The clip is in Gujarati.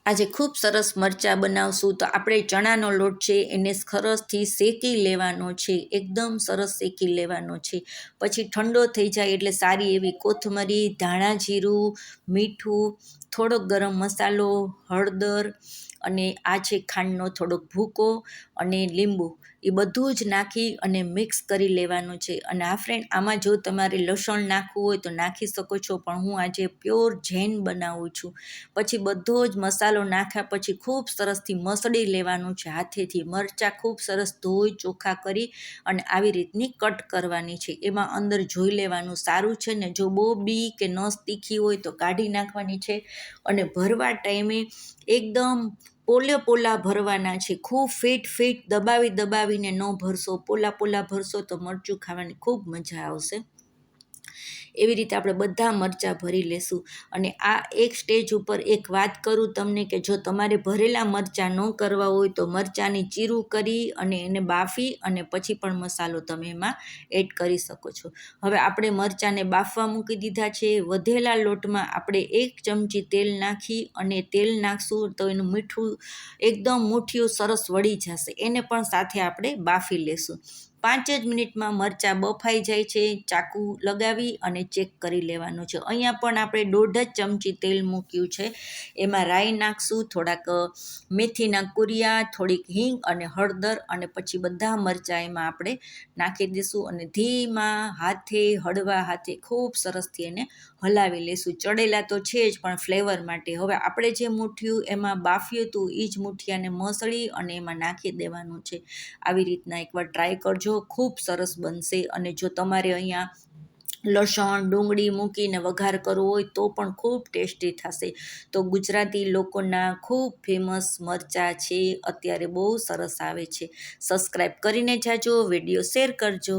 આજે ખૂબ સરસ મરચાં બનાવશું તો આપણે ચણાનો લોટ છે એને સરસથી શેકી લેવાનો છે, એકદમ સરસ શેકી લેવાનો છે। પછી ઠંડો થઈ જાય એટલે સારી એવી કોથમરી, ધાણા જીરું, મીઠું, થોડોક ગરમ મસાલો, હળદર અને આ છે ખાંડનો થોડોક ભૂકો અને લીંબુ, એ બધું જ નાખી અને મિક્સ કરી લેવાનું છે। અને આ ફ્રેન્ડ આમાં જો તમારે લસણ નાખવું હોય તો નાખી શકો છો, પણ હું આજે પ્યોર જૈન બનાવું છું। પછી બધો જ મસાલો નાખ્યા પછી ખૂબ સરસથી મસળી લેવાનું છે હાથેથી। મરચાં ખૂબ સરસ ધોઈ ચોખ્ખા કરી અને આવી રીતની કટ કરવાની છે। એમાં અંદર જોઈ લેવાનું સારું છે ને, જો બહુ બી કે નસ તીખી હોય તો કાઢી નાખવાની છે। અને ભરવા ટાઈમે એકદમ પોલા ભરવાના છે, ખૂબ ફીટ દબાવીને ન ભરશો, પોલા ભરશો તો મરચું ખાવાની ખૂબ મજા આવશે। એવી રીતે આપણે બધા મરચાં ભરી લેશું। અને આ એક સ્ટેજ ઉપર એક વાત કરું તમને કે જો તમારે ભરેલા મરચાં ન કરવા હોય તો મરચાંની ચીરું કરી અને એને બાફી અને પછી પણ મસાલો તમે એમાં એડ કરી શકો છો। હવે આપણે મરચાંને બાફવા મૂકી દીધા છે। વધેલા લોટમાં આપણે 1 ચમચી તેલ નાખી અને તેલ નાખશું તો એનું મીઠું એકદમ મુઠ્ઠીઓ સરસ વળી જશે, એને પણ સાથે આપણે બાફી લેશું। 5 જ મિનિટમાં મરચાં બફાઈ જાય છે, ચાકુ લગાવી અને ચેક કરી લેવાનું છે। અહીંયા પણ આપણે 1.5 ચમચી તેલ મૂક્યું છે, એમાં રાઈ નાખશું, થોડાક મેથીના કુરિયા, થોડીક હિંગ અને હળદર, અને પછી બધા મરચાં એમાં આપણે નાખી દઈશું અને ધીમા હાથે હળવા હાથે ખૂબ સરસથી એને હલાવી લેશું। ચડેલા તો છે જ પણ ફ્લેવર માટે હવે આપણે જે મુઠિયું એમાં બાફ્યું હતું એ જ મુઠિયાને મસળી અને એમાં નાખી દેવાનું છે। આવી રીતના એકવાર ટ્રાય કરજો, ખૂબ સરસ બનશે। અને જો તમારે અહીંયા લસણ ડુંગળી મૂકીને વઘાર કરવો હોય તો પણ ખૂબ ટેસ્ટી થશે। તો ગુજરાતી લોકોના ખૂબ ફેમસ મરચાં છે, અત્યારે બહુ સરસ આવે છે। સબસ્ક્રાઈબ કરીને જાજો, વિડીયો શેર કરજો।